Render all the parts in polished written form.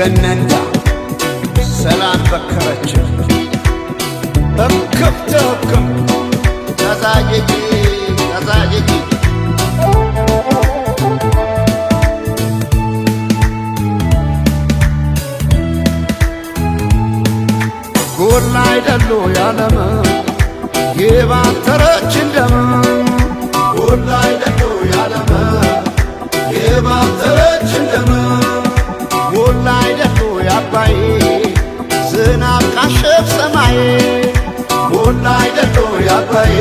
ገነንዳ ሰላም በከረች እክብተ እክብ ተዛየጂ ተዛየጂ ጎላ አይደሉ ያለመ የባተረች እንደም ጎላ አይደሉ ያለመ የባተረች እንደም ጎላ አይደሉ ያባይ ዝናብ ካሸፍ ሰማይ ጎላ አይደሉ ያባይ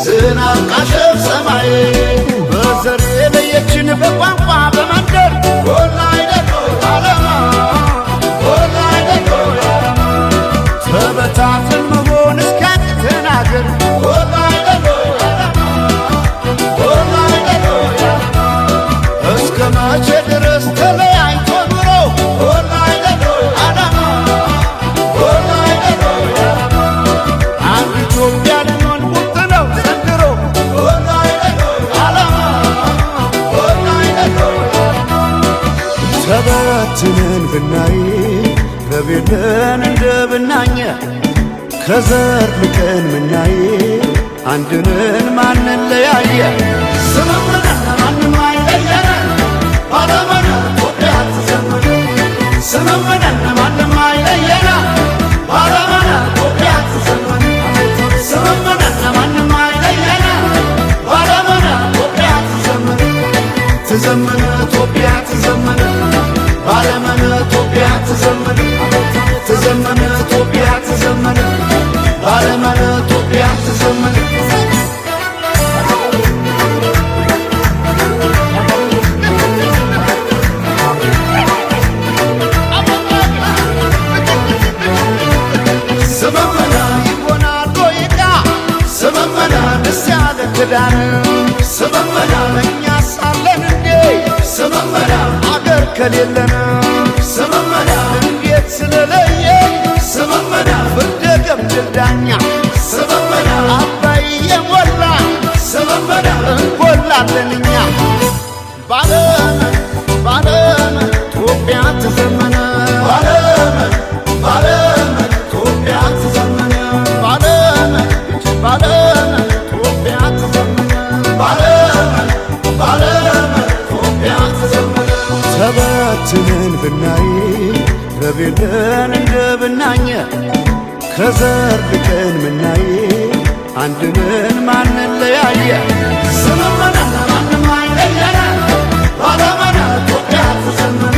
ዝናብ ካሸፍ ሰማይ በዘር የለየችን በቋንቋ በመንደር ጎላ አይደሉ ያለመ ጎላ አይደሉ ያለመ ተበታትን መሆን እስኪያቅተን አገር ጎላ አይደሉ ያለመ ጎላ አይደሉ ያለመ እስከ መቼ ድረስ ተለያይቶ ኑሮ ጎላ አይደሉ ያለመ ጎላ አይደሉ ያለመ አንድ ኢትዮጵያ ልንሆን ቁርጥ ነው ዘንድሮ ጎላ አይደሉ ያለመ ጎላ አይደሉ ያለመ ተበትነን ብናይ ረቤለን እንደ ብናኘ ከዘር ልቀን ምናይ አንድንን ማንን ለያየ ስምምነት ማንም አይለየን ባለመነ ኢትዮጵያ ትዘምር ስምምነት ማንም አይለየን ባለመነ ኢትዮጵያ ትዘምር ስምምነት ማንም አይለየን ባለመነ ኢትዮጵያ ትዘምር ትዘምር ኢትዮጵያ ትዘምር ባለመነ ኢትዮጵያ ትዘምር ትዘምር ኢትዮጵያ ትዘምር ባለመነ ኢትዮጵያ ትዘምር ስመመና ይሆናል ዶይቃ ስመመና ደስ ያለ ክዳን ስመመና እኛ ሳለን እንዴ ስመመና አገር ከሌለን ስመመና እንዴት ስለለየ ስመመና ፍርደ ገምድል ዳኛ ስመመና አባይ የሞላ ስመመና እንጎላለን እኛ ባለመን ባለመን ኢትዮጵያ ትዘመነ ባለመን ባለመን ኢትዮጵያ ትዘመነ ባለመን ባለመን ኢትዮጵያ ትዘመነ ባለመን ባለመን ኢትዮጵያ ትዘመነ ተበትነን ብናይ ረቤለን እንደ ብናኘ ከዘር ልቀን ምናይ አንድንን ማንን ለያየ ስምምነት ማንም አይለየን ባለመነ ኢትዮጵያ ትዘምር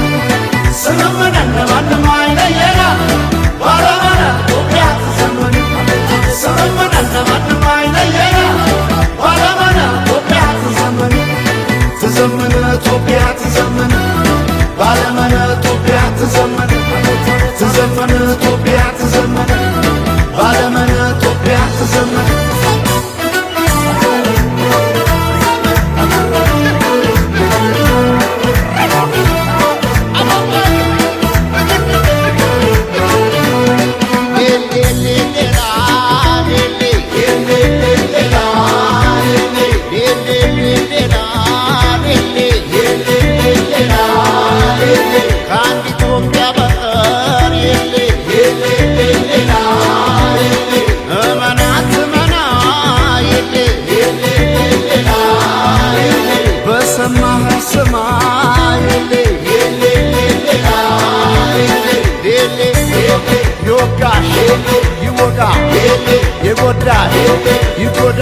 ስምምነት ማንም አይለየን ባለመነ ኢትዮጵያ ትዘምር ስምምነት ማንም አይለየን ባለመነ ኢትዮጵያ ትዘምር ትዘምር ኢትዮጵያ ትዘምር ባለመነ ኢትዮጵያ ትዘምር ትዘምር ኢትዮጵያ ትዘምር ባለመነ ኢትዮጵያ ትዘምር ይጎዳ